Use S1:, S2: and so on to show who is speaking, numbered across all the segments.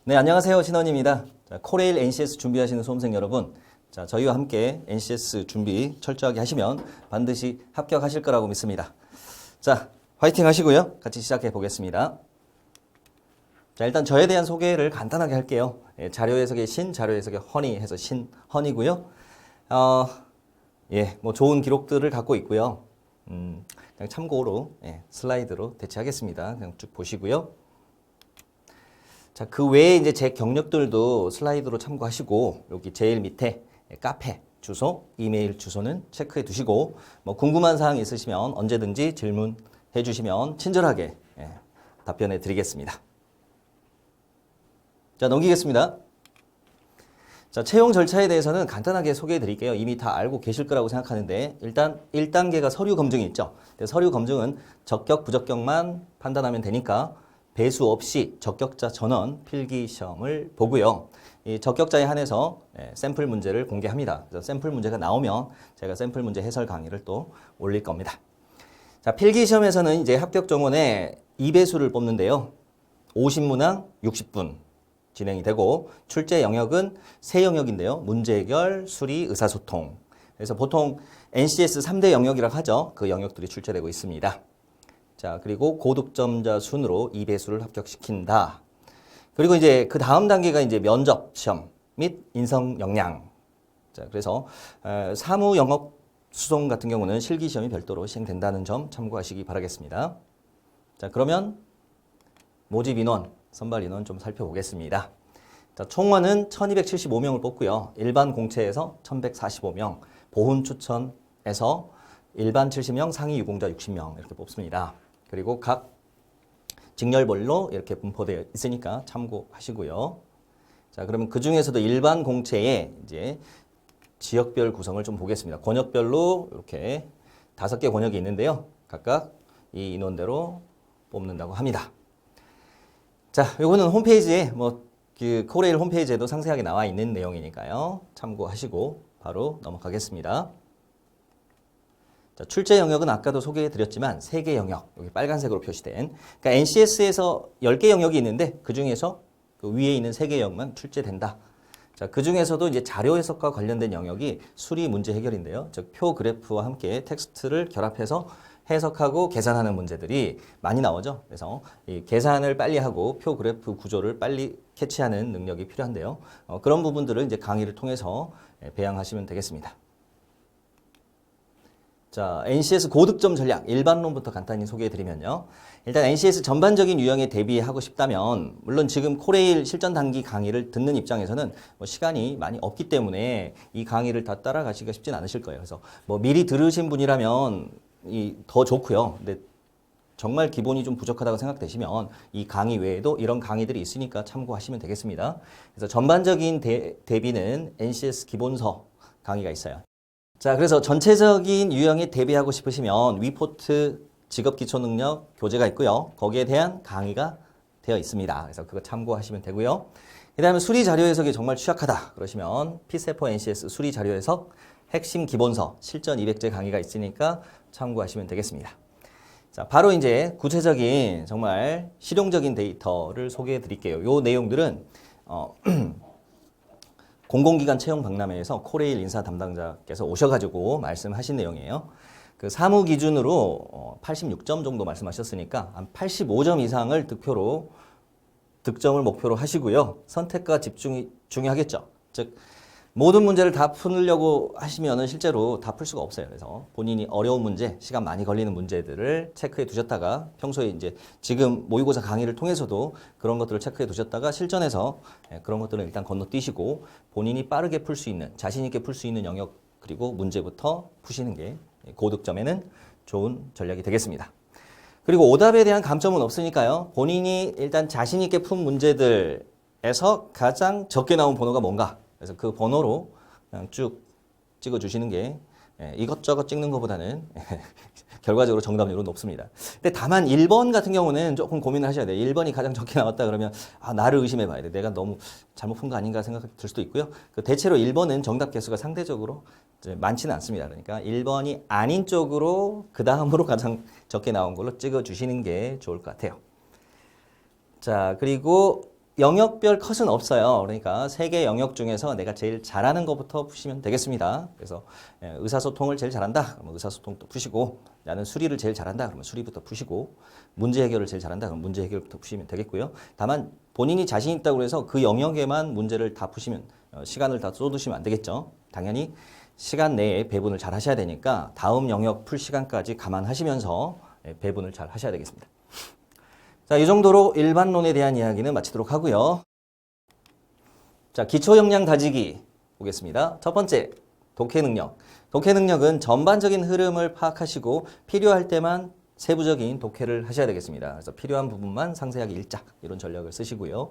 S1: 네, 안녕하세요. 신원입니다. 자, 코레일 NCS 준비하시는 수험생 여러분, 자, 저희와 함께 NCS 준비 철저하게 하시면 반드시 합격하실 거라고 믿습니다. 자, 화이팅 하시고요. 같이 시작해 보겠습니다. 자, 일단 저에 대한 소개를 간단하게 할게요. 자료 해석의 신, 자료 해석의 허니 해서 신허니고요. 뭐 좋은 기록들을 갖고 있고요. 그냥 참고로 슬라이드로 대체하겠습니다. 그냥 쭉 보시고요. 자, 그 외에 이제 제 경력들도 슬라이드로 참고하시고 여기 제일 밑에 카페 주소, 이메일 주소는 체크해 두시고 뭐 궁금한 사항 있으시면 언제든지 질문해 주시면 친절하게 답변해 드리겠습니다. 자, 넘기겠습니다. 자, 채용 절차에 대해서는 간단하게 소개해 드릴게요. 이미 다 알고 계실 거라고 생각하는데 일단 1단계가 서류 검증이 있죠. 서류 검증은 적격, 부적격만 판단하면 되니까 배수 없이 적격자 전원 필기 시험을 보고요. 이 적격자에 한해서 샘플 문제를 공개합니다. 그래서 샘플 문제가 나오면 제가 샘플 문제 해설 강의를 또 올릴 겁니다. 자, 필기 시험에서는 이제 합격 정원의 2배수를 뽑는데요. 50문항 60분 진행이 되고 출제 영역은 세 영역인데요. 문제 해결, 수리, 의사소통. 그래서 보통 NCS 3대 영역이라고 하죠. 그 영역들이 출제되고 있습니다. 자, 그리고 고득점자 순으로 2배수를 합격시킨다. 그리고 이제 그 다음 단계가 이제 면접 시험 및 인성 역량. 자, 그래서 사무 영업 수송 같은 경우는 실기 시험이 별도로 시행된다는 점 참고하시기 바라겠습니다. 자, 그러면 모집 인원, 선발 인원 좀 살펴보겠습니다. 자, 총원은 1275명을 뽑고요. 일반 공채에서 1145명, 보훈 추천에서 일반 70명, 상위 유공자 60명 이렇게 뽑습니다. 그리고 각 직렬별로 이렇게 분포되어 있으니까 참고하시고요. 자, 그러면 그 중에서도 일반 공채의 이제 지역별 구성을 좀 보겠습니다. 권역별로 이렇게 5개 권역이 있는데요. 각각 이 인원대로 뽑는다고 합니다. 자, 요거는 홈페이지에 그 코레일 홈페이지에도 상세하게 나와 있는 내용이니까요. 참고하시고 바로 넘어가겠습니다. 자, 출제 영역은 아까도 소개해 드렸지만 3개 영역, 여기 빨간색으로 표시된. 그러니까 NCS에서 10개 영역이 있는데 그 중에서 그 위에 있는 3개 영역만 출제된다. 자, 그 중에서도 이제 자료 해석과 관련된 영역이 수리 문제 해결인데요. 즉, 표 그래프와 함께 텍스트를 결합해서 해석하고 계산하는 문제들이 많이 나오죠. 그래서 이 계산을 빨리 하고 표 그래프 구조를 빨리 캐치하는 능력이 필요한데요. 그런 부분들을 이제 강의를 통해서 배양하시면 되겠습니다. 자, NCS 고득점 전략 일반론부터 간단히 소개해드리면요. 일단 NCS 전반적인 유형에 대비하고 싶다면 물론 지금 코레일 실전 단기 강의를 듣는 입장에서는 시간이 많이 없기 때문에 이 강의를 다 따라가시기가 쉽진 않으실 거예요. 그래서 미리 들으신 분이라면 더 좋고요. 근데 정말 기본이 좀 부족하다고 생각되시면 이 강의 외에도 이런 강의들이 있으니까 참고하시면 되겠습니다. 그래서 전반적인 대비는 NCS 기본서 강의가 있어요. 자, 그래서 전체적인 유형에 대비하고 싶으시면 위포트 직업기초능력 교재가 있고요. 거기에 대한 강의가 되어 있습니다. 그래서 그거 참고하시면 되고요. 그 다음에 수리 자료 해석이 정말 취약하다 그러시면 P4 NCS 수리 자료 해석 핵심 기본서 실전 200제 강의가 있으니까 참고하시면 되겠습니다. 자, 바로 이제 구체적인 정말 실용적인 데이터를 소개해 드릴게요. 요 내용들은 공공기관 채용 박람회에서 코레일 인사 담당자께서 오셔가지고 말씀하신 내용이에요. 그 사무 기준으로 86점 정도 말씀하셨으니까 한 85점 이상을 득점을 목표로 하시고요. 선택과 집중이 중요하겠죠. 즉 모든 문제를 다 풀려고 하시면은 실제로 다 풀 수가 없어요. 그래서 본인이 어려운 문제, 시간 많이 걸리는 문제들을 체크해 두셨다가 평소에 이제 지금 모의고사 강의를 통해서도 그런 것들을 체크해 두셨다가 실전에서 그런 것들은 일단 건너뛰시고 본인이 빠르게 풀 수 있는, 자신 있게 풀 수 있는 영역 그리고 문제부터 푸시는 게 고득점에는 좋은 전략이 되겠습니다. 그리고 오답에 대한 감점은 없으니까요. 본인이 일단 자신 있게 푼 문제들에서 가장 적게 나온 번호가 뭔가 그래서 그 번호로 그냥 쭉 찍어주시는 게 이것저것 찍는 것보다는 결과적으로 정답률은 높습니다. 근데 다만 1번 같은 경우는 조금 고민을 하셔야 돼요. 1번이 가장 적게 나왔다 그러면 나를 의심해 봐야 돼. 내가 너무 잘못 푼 거 아닌가 생각이 들 수도 있고요. 대체로 1번은 정답 개수가 상대적으로 많지는 않습니다. 그러니까 1번이 아닌 쪽으로 그 다음으로 가장 적게 나온 걸로 찍어주시는 게 좋을 것 같아요. 자, 그리고 영역별 컷은 없어요. 그러니까 세 개 영역 중에서 내가 제일 잘하는 것부터 푸시면 되겠습니다. 그래서 의사소통을 제일 잘한다. 그러면 의사소통도 푸시고, 나는 수리를 제일 잘한다. 그러면 수리부터 푸시고, 문제 해결을 제일 잘한다. 그러면 문제 해결부터 푸시면 되겠고요. 다만 본인이 자신 있다고 해서 그 영역에만 문제를 다 푸시면 시간을 다 쏟으시면 안 되겠죠. 당연히 시간 내에 배분을 잘 하셔야 되니까 다음 영역 풀 시간까지 감안하시면서 배분을 잘 하셔야 되겠습니다. 자, 이 정도로 일반론에 대한 이야기는 마치도록 하고요. 자, 기초 역량 다지기 보겠습니다. 첫 번째, 독해 능력. 독해 능력은 전반적인 흐름을 파악하시고 필요할 때만 세부적인 독해를 하셔야 되겠습니다. 그래서 필요한 부분만 상세하게 읽자, 이런 전략을 쓰시고요.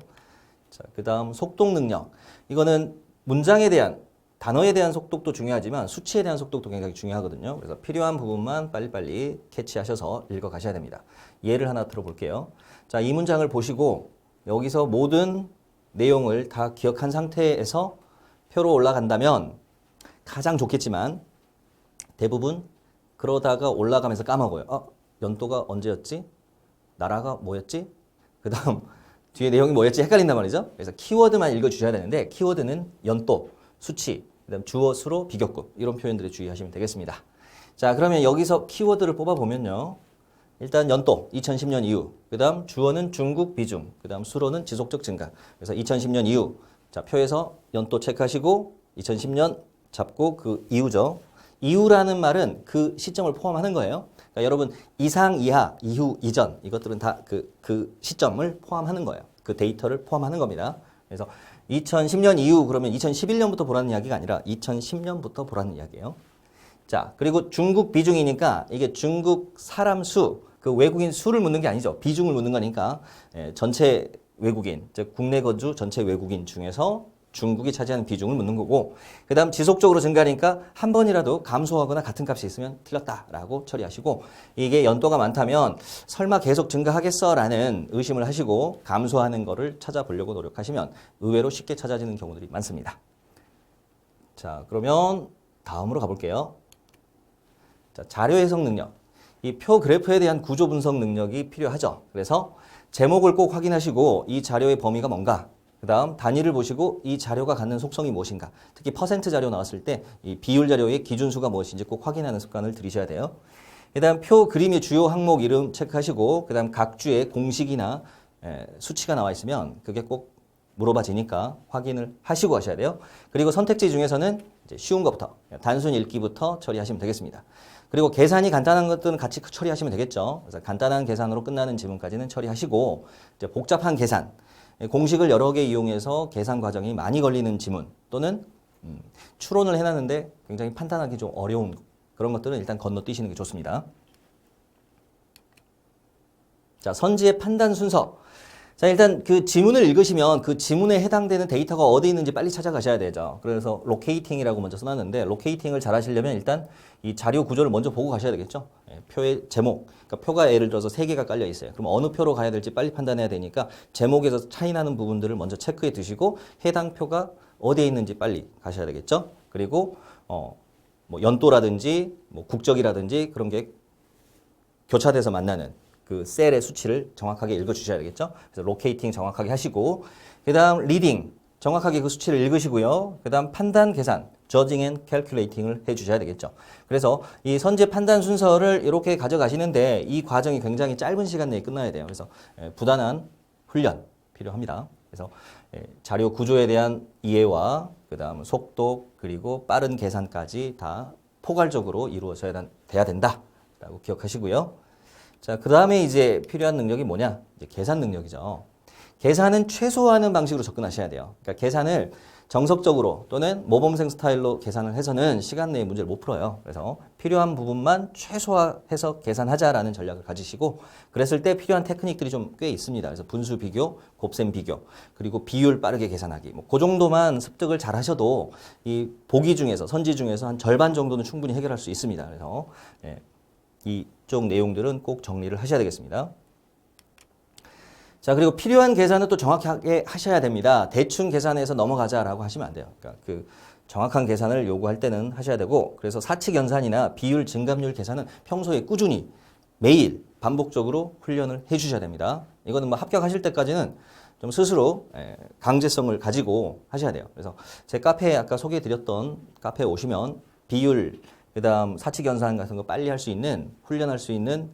S1: 자, 그다음 속독 능력. 이거는 문장에 대한, 단어에 대한 속독도 중요하지만 수치에 대한 속독도 굉장히 중요하거든요. 그래서 필요한 부분만 빨리빨리 캐치하셔서 읽어 가셔야 됩니다. 예를 하나 들어볼게요. 자, 이 문장을 보시고 여기서 모든 내용을 다 기억한 상태에서 표로 올라간다면 가장 좋겠지만 대부분 그러다가 올라가면서 까먹어요. 연도가 언제였지? 나라가 뭐였지? 그 다음 뒤에 내용이 뭐였지? 헷갈린단 말이죠. 그래서 키워드만 읽어주셔야 되는데 키워드는 연도, 수치, 그 다음 주어, 수로, 비교급 이런 표현들에 주의하시면 되겠습니다. 자, 그러면 여기서 키워드를 뽑아보면요. 일단 연도 2010년 이후, 그 다음 주어는 중국 비중, 그 다음 수로는 지속적 증가. 그래서 2010년 이후, 자, 표에서 연도 체크하시고 2010년 잡고 그 이후죠. 이후라는 말은 그 시점을 포함하는 거예요. 그러니까 여러분 이상, 이하, 이후, 이전 이것들은 다 그 시점을 포함하는 거예요. 그 데이터를 포함하는 겁니다. 그래서 2010년 이후 그러면 2011년부터 보라는 이야기가 아니라 2010년부터 보라는 이야기예요. 자, 그리고 중국 비중이니까 이게 중국 사람 수, 그 외국인 수를 묻는 게 아니죠. 비중을 묻는 거니까 전체 외국인, 즉 국내 거주 전체 외국인 중에서 중국이 차지하는 비중을 묻는 거고, 그 다음 지속적으로 증가하니까 한 번이라도 감소하거나 같은 값이 있으면 틀렸다라고 처리하시고, 이게 연도가 많다면 설마 계속 증가하겠어라는 의심을 하시고 감소하는 거를 찾아보려고 노력하시면 의외로 쉽게 찾아지는 경우들이 많습니다. 자, 그러면 다음으로 가볼게요. 자, 자료 해석 능력. 이 표 그래프에 대한 구조 분석 능력이 필요하죠. 그래서 제목을 꼭 확인하시고 이 자료의 범위가 뭔가, 그 다음 단위를 보시고 이 자료가 갖는 속성이 무엇인가, 특히 퍼센트 자료 나왔을 때 이 비율 자료의 기준수가 무엇인지 꼭 확인하는 습관을 들이셔야 돼요. 그 다음 표 그림의 주요 항목 이름 체크하시고, 그 다음 각 주에 공식이나 수치가 나와 있으면 그게 꼭 물어봐지니까 확인을 하시고 하셔야 돼요. 그리고 선택지 중에서는 이제 쉬운 것부터, 단순 읽기부터 처리하시면 되겠습니다. 그리고 계산이 간단한 것들은 같이 처리하시면 되겠죠. 그래서 간단한 계산으로 끝나는 지문까지는 처리하시고, 이제 복잡한 계산, 공식을 여러 개 이용해서 계산 과정이 많이 걸리는 지문 또는 추론을 해놨는데 굉장히 판단하기 좀 어려운 그런 것들은 일단 건너뛰시는 게 좋습니다. 자, 선지의 판단 순서. 자, 일단 그 지문을 읽으시면 그 지문에 해당되는 데이터가 어디 있는지 빨리 찾아가셔야 되죠. 그래서 로케이팅이라고 먼저 써놨는데, 로케이팅을 잘 하시려면 일단 이 자료 구조를 먼저 보고 가셔야 되겠죠. 표의 제목, 그러니까 표가 예를 들어서 3개가 깔려 있어요. 그럼 어느 표로 가야 될지 빨리 판단해야 되니까 제목에서 차이 나는 부분들을 먼저 체크해 두시고 해당 표가 어디에 있는지 빨리 가셔야 되겠죠. 그리고 뭐 연도라든지 뭐 국적이라든지 그런 게 교차돼서 만나는 그 셀의 수치를 정확하게 읽어주셔야 되겠죠. 그래서 로케이팅 정확하게 하시고, 그 다음 리딩 정확하게 그 수치를 읽으시고요. 그 다음 판단 계산, judging and calculating을 해주셔야 되겠죠. 그래서 이 선제 판단 순서를 이렇게 가져가시는데 이 과정이 굉장히 짧은 시간 내에 끝나야 돼요. 그래서 부단한 훈련 필요합니다. 그래서 자료 구조에 대한 이해와 그 다음 속독 그리고 빠른 계산까지 다 포괄적으로 이루어져야 돼야 된다라고 기억하시고요. 자, 그 다음에 이제 필요한 능력이 뭐냐? 이제 계산 능력이죠. 계산은 최소화하는 방식으로 접근하셔야 돼요. 그러니까 계산을 정석적으로 또는 모범생 스타일로 계산을 해서는 시간 내에 문제를 못 풀어요. 그래서 필요한 부분만 최소화해서 계산하자라는 전략을 가지시고, 그랬을 때 필요한 테크닉들이 좀 꽤 있습니다. 그래서 분수 비교, 곱셈 비교, 그리고 비율 빠르게 계산하기. 뭐 그 정도만 습득을 잘 하셔도 이 보기 중에서, 선지 중에서 한 절반 정도는 충분히 해결할 수 있습니다. 그래서 이쪽 내용들은 꼭 정리를 하셔야 되겠습니다. 자, 그리고 필요한 계산은 또 정확하게 하셔야 됩니다. 대충 계산해서 넘어가자라고 하시면 안 돼요. 그러니까 그 정확한 계산을 요구할 때는 하셔야 되고, 그래서 사칙 연산이나 비율 증감률 계산은 평소에 꾸준히 매일 반복적으로 훈련을 해 주셔야 됩니다. 이거는 뭐 합격하실 때까지는 좀 스스로 강제성을 가지고 하셔야 돼요. 그래서 제 카페에 아까 소개해드렸던 카페에 오시면 비율, 그다음 사칙 연산 같은 거 빨리 할 수 있는, 훈련할 수 있는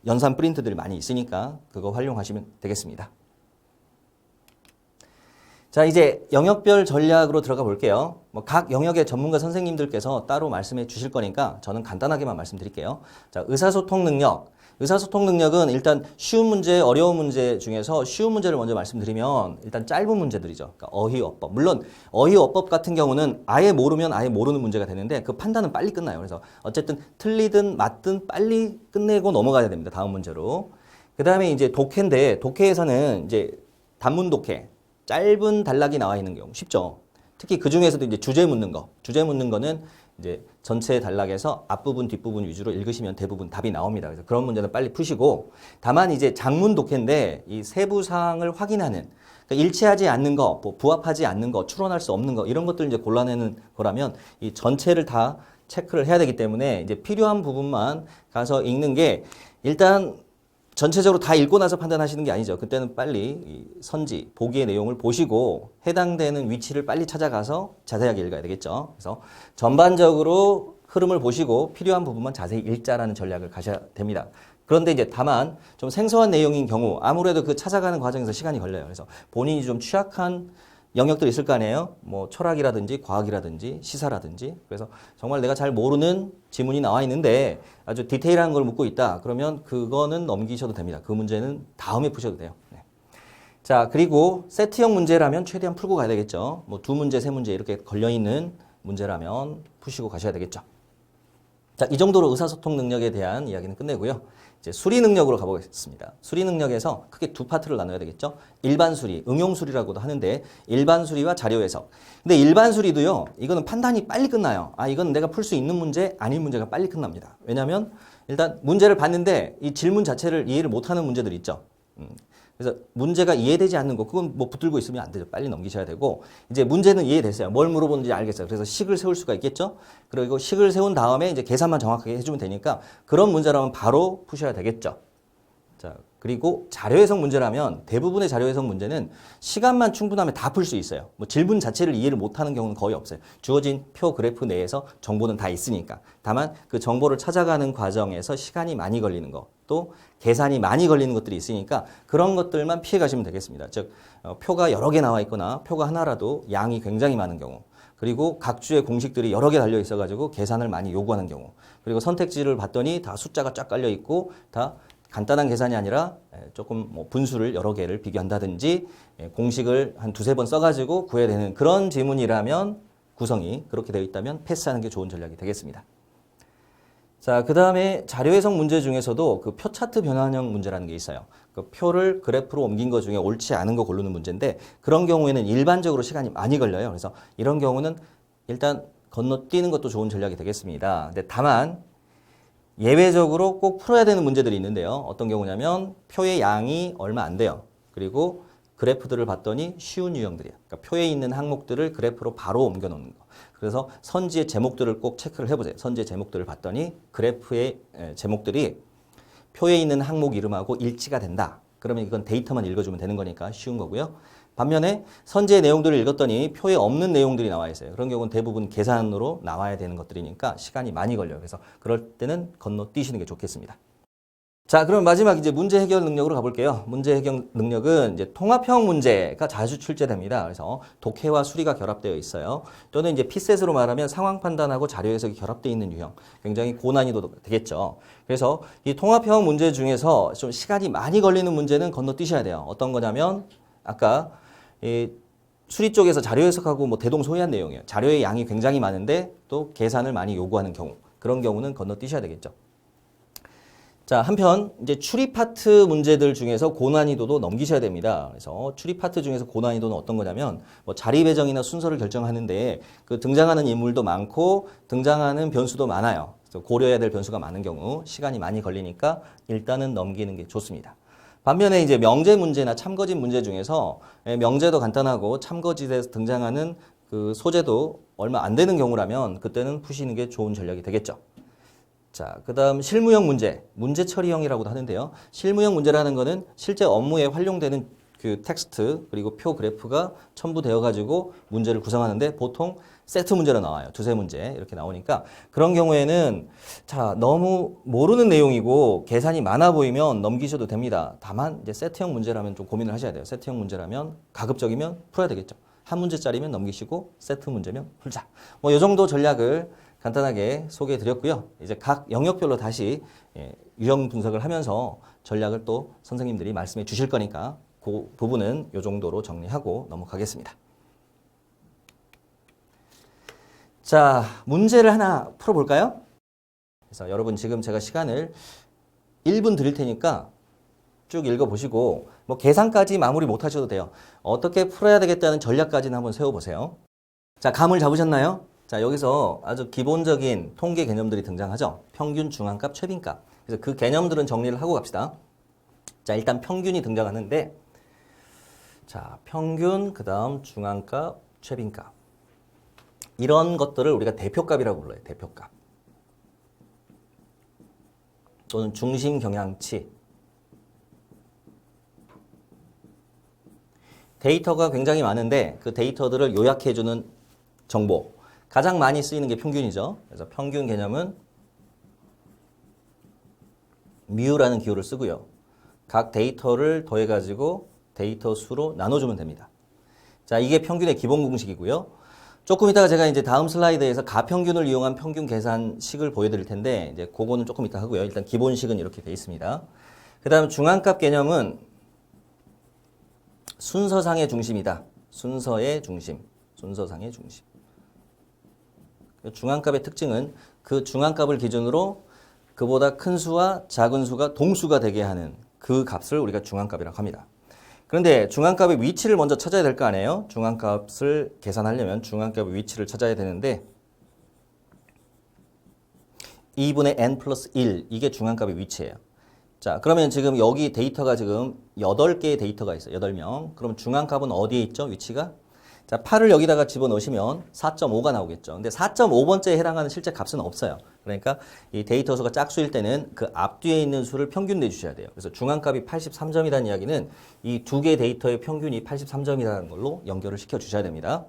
S1: 연산 프린트들이 많이 있으니까 그거 활용하시면 되겠습니다. 자, 이제 영역별 전략으로 들어가 볼게요. 뭐 각 영역의 전문가 선생님들께서 따로 말씀해 주실 거니까 저는 간단하게만 말씀드릴게요. 자, 의사소통 능력. 의사소통 능력은 일단 쉬운 문제, 어려운 문제 중에서 쉬운 문제를 먼저 말씀드리면 일단 짧은 문제들이죠. 그러니까 어휘어법. 물론 어휘어법 같은 경우는 아예 모르면 아예 모르는 문제가 되는데 그 판단은 빨리 끝나요. 그래서 어쨌든 틀리든 맞든 빨리 끝내고 넘어가야 됩니다. 다음 문제로. 그 다음에 이제 독해인데 독해에서는 이제 단문 독해. 짧은 단락이 나와 있는 경우 쉽죠. 특히 그 중에서도 이제 주제 묻는 거는 이제 전체 단락에서 앞부분, 뒷부분 위주로 읽으시면 대부분 답이 나옵니다. 그래서 그런 문제는 빨리 푸시고, 다만 이제 장문 독해인데 이 세부 사항을 확인하는, 그러니까 일치하지 않는 거, 뭐 부합하지 않는 거, 추론할 수 없는 거 이런 것들 이제 골라내는 거라면 이 전체를 다 체크를 해야 되기 때문에 이제 필요한 부분만 가서 읽는 게 일단 전체적으로 다 읽고 나서 판단하시는 게 아니죠. 그때는 빨리 이 선지, 보기의 내용을 보시고 해당되는 위치를 빨리 찾아가서 자세하게 읽어야 되겠죠. 그래서 전반적으로 흐름을 보시고 필요한 부분만 자세히 읽자라는 전략을 가셔야 됩니다. 그런데 이제 다만 좀 생소한 내용인 경우 아무래도 그 찾아가는 과정에서 시간이 걸려요. 그래서 본인이 좀 취약한 영역들이 있을 거 아니에요. 뭐 철학이라든지 과학이라든지 시사라든지. 그래서 정말 내가 잘 모르는 지문이 나와 있는데 아주 디테일한 걸 묻고 있다. 그러면 그거는 넘기셔도 됩니다. 그 문제는 다음에 푸셔도 돼요. 네. 자, 그리고 세트형 문제라면 최대한 풀고 가야 되겠죠. 뭐 2문제, 3문제 이렇게 걸려있는 문제라면 푸시고 가셔야 되겠죠. 자, 이 정도로 의사소통 능력에 대한 이야기는 끝내고요. 이제 수리 능력으로 가보겠습니다. 수리 능력에서 크게 두 파트를 나눠야 되겠죠. 일반 수리, 응용 수리라고도 하는데 일반 수리와 자료 해석. 근데 일반 수리도요. 이거는 판단이 빨리 끝나요. 아, 이건 내가 풀 수 있는 문제, 아닌 문제가 빨리 끝납니다. 왜냐하면 일단 문제를 봤는데 이 질문 자체를 이해를 못하는 문제들이 있죠. 그래서 문제가 이해되지 않는 거, 그건 뭐 붙들고 있으면 안 되죠. 빨리 넘기셔야 되고, 이제 문제는 이해됐어요. 뭘 물어보는지 알겠어요. 그래서 식을 세울 수가 있겠죠. 그리고 식을 세운 다음에 이제 계산만 정확하게 해주면 되니까 그런 문제라면 바로 푸셔야 되겠죠. 자, 그리고 자료 해석 문제라면 대부분의 자료 해석 문제는 시간만 충분하면 다 풀 수 있어요. 뭐 질문 자체를 이해를 못하는 경우는 거의 없어요. 주어진 표 그래프 내에서 정보는 다 있으니까. 다만 그 정보를 찾아가는 과정에서 시간이 많이 걸리는 거, 또 계산이 많이 걸리는 것들이 있으니까 그런 것들만 피해 가시면 되겠습니다. 즉 표가 여러 개 나와 있거나 표가 하나라도 양이 굉장히 많은 경우, 그리고 각 주의 공식들이 여러 개 달려 있어가지고 계산을 많이 요구하는 경우, 그리고 선택지를 봤더니 다 숫자가 쫙 깔려 있고 다 간단한 계산이 아니라 조금 뭐 분수를 여러 개를 비교한다든지 공식을 한 두세 번 써가지고 구해야 되는 그런 지문이라면, 구성이 그렇게 되어 있다면 패스하는 게 좋은 전략이 되겠습니다. 자, 그 다음에 자료 해석 문제 중에서도 그 표 차트 변환형 문제라는 게 있어요. 그 표를 그래프로 옮긴 것 중에 옳지 않은 거 고르는 문제인데 그런 경우에는 일반적으로 시간이 많이 걸려요. 그래서 이런 경우는 일단 건너뛰는 것도 좋은 전략이 되겠습니다. 근데 다만 예외적으로 꼭 풀어야 되는 문제들이 있는데요. 어떤 경우냐면 표의 양이 얼마 안 돼요. 그리고 그래프들을 봤더니 쉬운 유형들이에요. 그러니까 표에 있는 항목들을 그래프로 바로 옮겨 놓는 거. 그래서 선지의 제목들을 꼭 체크를 해보세요. 선지의 제목들을 봤더니 그래프의 제목들이 표에 있는 항목 이름하고 일치가 된다. 그러면 이건 데이터만 읽어주면 되는 거니까 쉬운 거고요. 반면에 선지의 내용들을 읽었더니 표에 없는 내용들이 나와 있어요. 그런 경우는 대부분 계산으로 나와야 되는 것들이니까 시간이 많이 걸려요. 그래서 그럴 때는 건너뛰시는 게 좋겠습니다. 자, 그럼 마지막 이제 문제 해결 능력으로 가볼게요. 문제 해결 능력은 이제 통합형 문제가 자주 출제됩니다. 그래서 독해와 수리가 결합되어 있어요. 또는 이제 피셋으로 말하면 상황 판단하고 자료 해석이 결합되어 있는 유형. 굉장히 고난이도 되겠죠. 그래서 이 통합형 문제 중에서 좀 시간이 많이 걸리는 문제는 건너뛰셔야 돼요. 어떤 거냐면 아까 이 수리 쪽에서 자료 해석하고 뭐 대동소이한 내용이에요. 자료의 양이 굉장히 많은데 또 계산을 많이 요구하는 경우. 그런 경우는 건너뛰셔야 되겠죠. 자, 한편 이제 추리 파트 문제들 중에서 고난이도도 넘기셔야 됩니다. 그래서 추리 파트 중에서 고난이도는 어떤 거냐면 뭐 자리 배정이나 순서를 결정하는데 그 등장하는 인물도 많고 등장하는 변수도 많아요. 그래서 고려해야 될 변수가 많은 경우 시간이 많이 걸리니까 일단은 넘기는 게 좋습니다. 반면에 이제 명제 문제나 참거짓 문제 중에서 명제도 간단하고 참거짓에서 등장하는 그 소재도 얼마 안 되는 경우라면 그때는 푸시는 게 좋은 전략이 되겠죠. 자, 그 다음 실무형 문제, 문제 처리형이라고도 하는데요. 실무형 문제라는 거는 실제 업무에 활용되는 그 텍스트 그리고 표 그래프가 첨부되어 가지고 문제를 구성하는데 보통 세트 문제로 나와요. 두세 문제 이렇게 나오니까 그런 경우에는 자, 너무 모르는 내용이고 계산이 많아 보이면 넘기셔도 됩니다. 다만 이제 세트형 문제라면 좀 고민을 하셔야 돼요. 세트형 문제라면 가급적이면 풀어야 되겠죠. 한 문제짜리면 넘기시고 세트 문제면 풀자. 뭐 이 정도 전략을 간단하게 소개해 드렸고요. 이제 각 영역별로 다시 유형 분석을 하면서 전략을 또 선생님들이 말씀해 주실 거니까 그 부분은 이 정도로 정리하고 넘어가겠습니다. 자, 문제를 하나 풀어볼까요? 그래서 여러분 지금 제가 시간을 1분 드릴 테니까 쭉 읽어보시고 뭐 계산까지 마무리 못 하셔도 돼요. 어떻게 풀어야 되겠다는 전략까지는 한번 세워보세요. 자, 감을 잡으셨나요? 자, 여기서 아주 기본적인 통계 개념들이 등장하죠. 평균, 중앙값, 최빈값. 그래서 그 개념들은 정리를 하고 갑시다. 자, 일단 평균이 등장하는데 자, 평균, 그 다음 중앙값, 최빈값. 이런 것들을 우리가 대표값이라고 불러요. 대표값. 또는 중심 경향치. 데이터가 굉장히 많은데 그 데이터들을 요약해주는 정보. 가장 많이 쓰이는 게 평균이죠. 그래서 평균 개념은 μ라는 기호를 쓰고요. 각 데이터를 더해가지고 데이터 수로 나눠주면 됩니다. 자, 이게 평균의 기본 공식이고요. 조금 이따가 제가 이제 다음 슬라이드에서 가평균을 이용한 평균 계산식을 보여드릴 텐데 이제 그거는 조금 이따 하고요. 일단 기본식은 이렇게 돼 있습니다. 그 다음 중앙값 개념은 순서상의 중심이다. 순서의 중심. 순서상의 중심. 중앙값의 특징은 그 중앙값을 기준으로 그보다 큰 수와 작은 수가 동수가 되게 하는 그 값을 우리가 중앙값이라고 합니다. 그런데 중앙값의 위치를 먼저 찾아야 될 거 아니에요? 중앙값을 계산하려면 중앙값의 위치를 찾아야 되는데 2분의 n 플러스 1 이게 중앙값의 위치예요. 자, 그러면 지금 여기 데이터가 지금 8개의 데이터가 있어요. 8명. 그럼 중앙값은 어디에 있죠? 위치가? 자, 8을 여기다가 집어넣으시면 4.5가 나오겠죠. 근데 4.5번째에 해당하는 실제 값은 없어요. 그러니까 이 데이터 수가 짝수일 때는 그 앞뒤에 있는 수를 평균 내주셔야 돼요. 그래서 중앙값이 83점이라는 이야기는 이 두 개의 데이터의 평균이 83점이라는 걸로 연결을 시켜 주셔야 됩니다.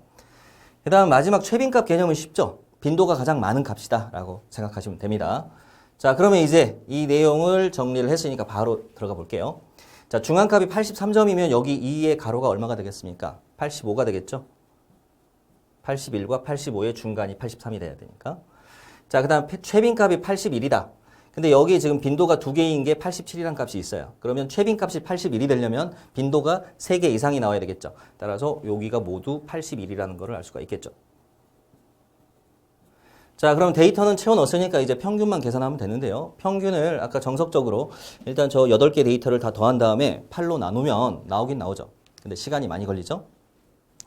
S1: 그 다음 마지막 최빈값 개념은 쉽죠. 빈도가 가장 많은 값이다 라고 생각하시면 됩니다. 자, 그러면 이제 이 내용을 정리를 했으니까 바로 들어가 볼게요. 자, 중앙값이 83점이면 여기 2의 가로가 얼마가 되겠습니까? 85가 되겠죠? 81과 85의 중간이 83이 돼야 되니까. 자, 그 다음 최빈값이 81이다. 근데 여기 지금 빈도가 2개인 게 87이라는 값이 있어요. 그러면 최빈값이 81이 되려면 빈도가 3개 이상이 나와야 되겠죠. 따라서 여기가 모두 81이라는 걸 알 수가 있겠죠. 자, 그럼 데이터는 채워 넣었으니까 이제 평균만 계산하면 되는데요. 평균을 아까 정석적으로 일단 저 8개 데이터를 다 더한 다음에 8로 나누면 나오긴 나오죠. 근데 시간이 많이 걸리죠.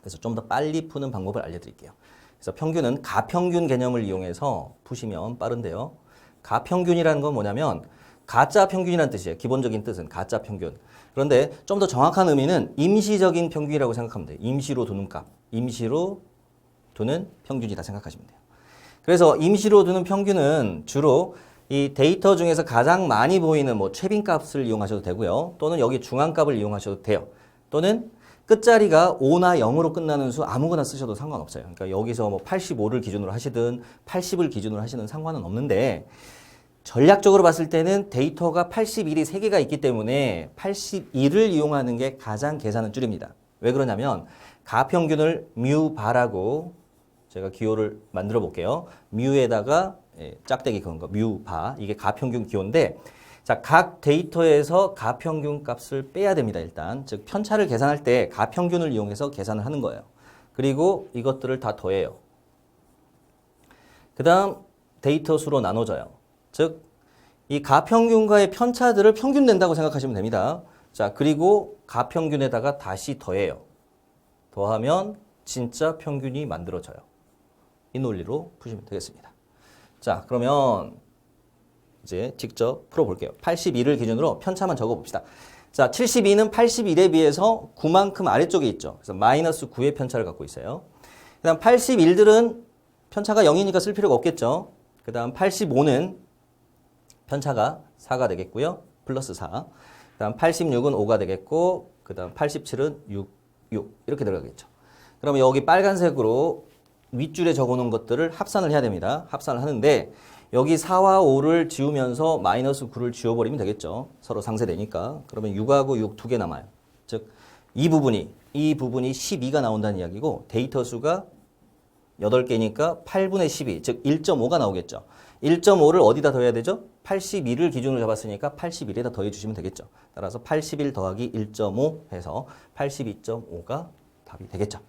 S1: 그래서 좀 더 빨리 푸는 방법을 알려드릴게요. 그래서 평균은 가평균 개념을 이용해서 푸시면 빠른데요. 가평균이라는 건 뭐냐면 가짜 평균이라는 뜻이에요. 기본적인 뜻은 가짜 평균. 그런데 좀 더 정확한 의미는 임시적인 평균이라고 생각하면 돼요. 임시로 두는 값. 임시로 두는 평균이다 생각하시면 돼요. 그래서 임시로 두는 평균은 주로 이 데이터 중에서 가장 많이 보이는 뭐 최빈값을 이용하셔도 되고요. 또는 여기 중앙값을 이용하셔도 돼요. 또는 끝자리가 5나 0으로 끝나는 수 아무거나 쓰셔도 상관없어요. 그러니까 여기서 뭐 85를 기준으로 하시든 80을 기준으로 하시는 상관은 없는데 전략적으로 봤을 때는 데이터가 81이 3개가 있기 때문에 81을 이용하는 게 가장 계산은 줄입니다. 왜 그러냐면 가평균을 뮤바라고 제가 기호를 만들어 볼게요. 뮤에다가 짝대기 그은 거, 뮤바. 이게 가평균 기호인데 자, 각 데이터에서 가평균 값을 빼야 됩니다, 일단. 즉, 편차를 계산할 때 가평균을 이용해서 계산을 하는 거예요. 그리고 이것들을 다 더해요. 그 다음 데이터 수로 나눠져요. 즉, 이 가평균과의 편차들을 평균 낸다고 생각하시면 됩니다. 자, 그리고 가평균에다가 다시 더해요. 더하면 진짜 평균이 만들어져요. 이 논리로 푸시면 되겠습니다. 자, 그러면 이제 직접 풀어볼게요. 81을 기준으로 편차만 적어봅시다. 자, 72는 81에 비해서 9만큼 아래쪽에 있죠. 그래서 마이너스 9의 편차를 갖고 있어요. 그 다음 81들은 편차가 0이니까 쓸 필요가 없겠죠. 그 다음 85는 편차가 4가 되겠고요. 플러스 4. 그 다음 86은 5가 되겠고, 그 그 다음 87은 6, 6 이렇게 들어가겠죠. 그러면 여기 빨간색으로 윗줄에 적어놓은 것들을 합산을 해야 됩니다. 합산을 하는데 여기 4와 5를 지우면서 마이너스 9를 지워버리면 되겠죠. 서로 상쇄되니까. 그러면 6하고 6 두 개 남아요. 즉 이 부분이 12가 나온다는 이야기고 데이터 수가 8개니까 8분의 12, 즉 1.5가 나오겠죠. 1.5를 어디다 더해야 되죠? 82를 기준으로 잡았으니까 81에다 더해 주시면 되겠죠. 따라서 81 더하기 1.5 해서 82.5가 답이 되겠죠.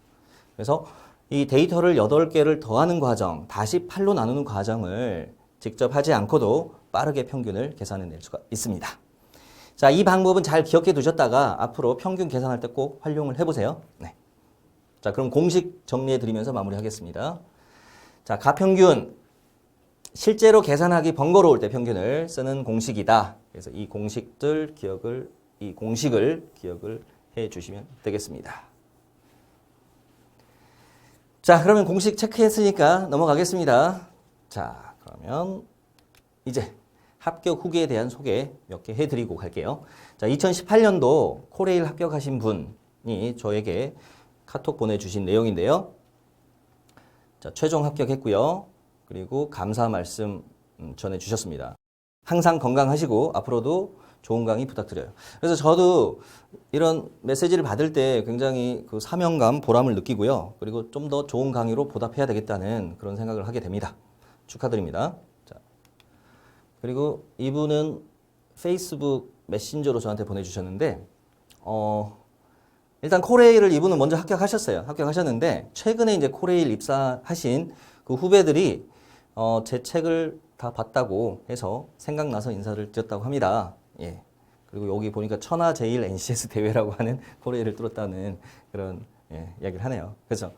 S1: 그래서 이 데이터를 8개를 더하는 과정, 다시 8로 나누는 과정을 직접 하지 않고도 빠르게 평균을 계산해낼 수가 있습니다. 자, 이 방법은 잘 기억해 두셨다가 앞으로 평균 계산할 때 꼭 활용을 해보세요. 네. 자, 그럼 공식 정리해 드리면서 마무리하겠습니다. 자, 가평균. 실제로 계산하기 번거로울 때 평균을 쓰는 공식이다. 그래서 이 공식을 기억을 해 주시면 되겠습니다. 자, 그러면 공식 체크했으니까 넘어가겠습니다. 자, 그러면 이제 합격 후기에 대한 소개 몇 개 해드리고 갈게요. 자, 2018년도 코레일 합격하신 분이 저에게 카톡 보내주신 내용인데요. 자, 최종 합격했고요. 그리고 감사 말씀 전해주셨습니다. 항상 건강하시고 앞으로도 좋은 강의 부탁드려요. 그래서 저도 이런 메시지를 받을 때 굉장히 그 사명감, 보람을 느끼고요. 그리고 좀 더 좋은 강의로 보답해야 되겠다는 그런 생각을 하게 됩니다. 축하드립니다. 자, 그리고 이분은 페이스북 메신저로 저한테 보내주셨는데 일단 코레일을 이분은 먼저 합격하셨어요. 합격하셨는데 최근에 이제 코레일 입사하신 그 후배들이 제 책을 다 봤다고 해서 생각나서 인사를 드렸다고 합니다. 예. 그리고 여기 보니까 천하제일 NCS 대회라고 하는 코레일을 뚫었다는 그런 이야기를 하네요. 그래서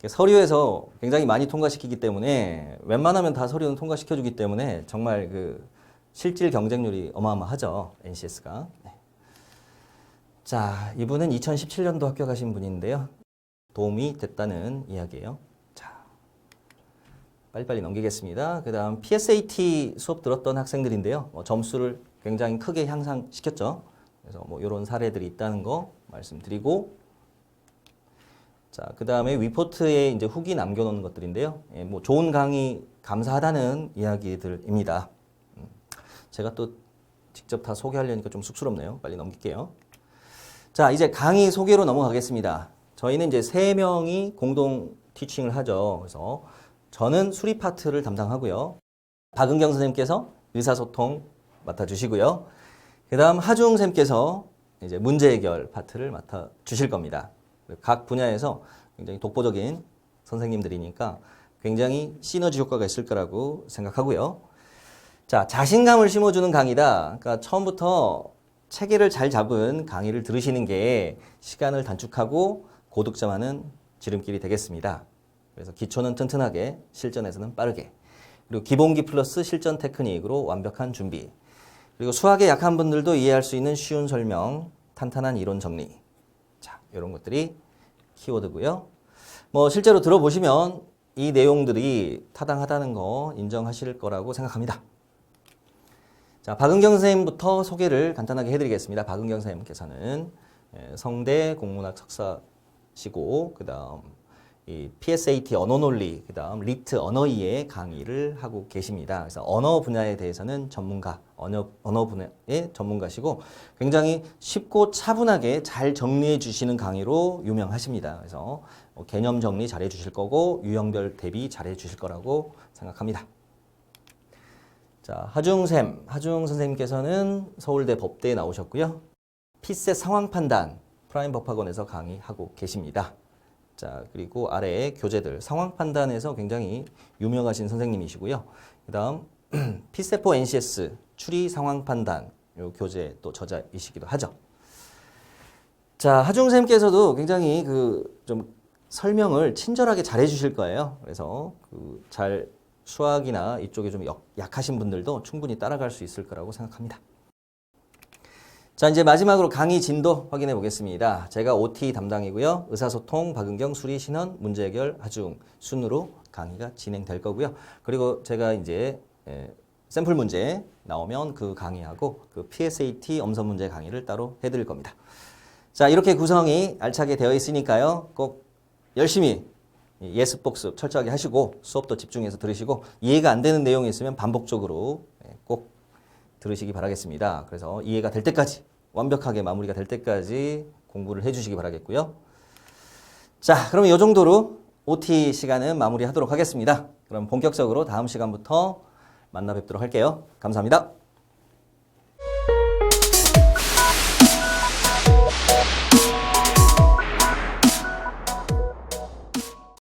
S1: 서류에서 굉장히 많이 통과시키기 때문에 웬만하면 다 서류는 통과시켜주기 때문에 정말 그 실질 경쟁률이 어마어마하죠. NCS가. 네. 자, 이분은 2017년도 합격하신 분인데요. 도움이 됐다는 이야기예요. 자, 빨리빨리 넘기겠습니다. 그 다음 PSAT 수업 들었던 학생들인데요. 점수를 굉장히 크게 향상시켰죠. 그래서 뭐 이런 사례들이 있다는 거 말씀드리고, 자, 그 다음에 위포트에 이제 후기 남겨놓은 것들인데요. 뭐 좋은 강의 감사하다는 이야기들입니다. 제가 또 직접 다 소개하려니까 좀 쑥스럽네요. 빨리 넘길게요. 자, 이제 강의 소개로 넘어가겠습니다. 저희는 이제 3명이 공동 티칭을 하죠. 그래서 저는 수리 파트를 담당하고요. 박은경 선생님께서 의사소통 맡아주시고요. 그 다음 하중 쌤께서 이제 문제 해결 파트를 맡아주실 겁니다. 각 분야에서 굉장히 독보적인 선생님들이니까 굉장히 시너지 효과가 있을 거라고 생각하고요. 자, 자신감을 심어주는 강의다. 그러니까 처음부터 체계를 잘 잡은 강의를 들으시는 게 시간을 단축하고 고득점하는 지름길이 되겠습니다. 그래서 기초는 튼튼하게, 실전에서는 빠르게. 그리고 기본기 플러스 실전 테크닉으로 완벽한 준비. 그리고 수학에 약한 분들도 이해할 수 있는 쉬운 설명, 탄탄한 이론 정리. 자, 이런 것들이 키워드고요. 뭐 실제로 들어보시면 이 내용들이 타당하다는 거 인정하실 거라고 생각합니다. 자, 박은경 선생님부터 소개를 간단하게 해드리겠습니다. 박은경 선생님께서는 성대 공문학 석사시고, 그 다음 이 PSAT 언어 논리, 그 다음 리트 언어이해 강의를 하고 계십니다. 그래서 언어 분야에 대해서는 전문가, 언어 분야의 전문가시고 굉장히 쉽고 차분하게 잘 정리해 주시는 강의로 유명하십니다. 그래서 개념 정리 잘 해주실 거고 유형별 대비 잘 해주실 거라고 생각합니다. 자, 하중 선생님께서는 서울대 법대에 나오셨고요. 피셋 상황 판단 프라임 법학원에서 강의하고 계십니다. 자, 그리고 아래에 교재들 상황 판단에서 굉장히 유명하신 선생님이시고요. 그 다음 피셋4 NCS 추리 상황 판단 요 교재 또 저자이시기도 하죠. 자, 하중 선생님께서도 굉장히 좀 설명을 친절하게 잘 해주실 거예요. 그래서 잘 수학이나 이쪽에 좀 약하신 분들도 충분히 따라갈 수 있을 거라고 생각합니다. 자, 이제 마지막으로 강의 진도 확인해 보겠습니다. 제가 OT 담당이고요. 의사소통, 박은경, 수리, 신원, 문제 해결, 하중 순으로 강의가 진행될 거고요. 그리고 제가 이제 샘플 문제 나오면 그 강의하고 그 PSAT 엄선 문제 강의를 따로 해드릴 겁니다. 자, 이렇게 구성이 알차게 되어 있으니까요. 꼭 열심히 예습 복습 철저하게 하시고 수업도 집중해서 들으시고 이해가 안 되는 내용이 있으면 반복적으로 꼭 들으시기 바라겠습니다. 그래서 이해가 될 때까지 완벽하게 마무리가 될 때까지 공부를 해주시기 바라겠고요. 자, 그러면 이 정도로 OT 시간은 마무리하도록 하겠습니다. 그럼 본격적으로 다음 시간부터 만나 뵙도록 할게요. 감사합니다.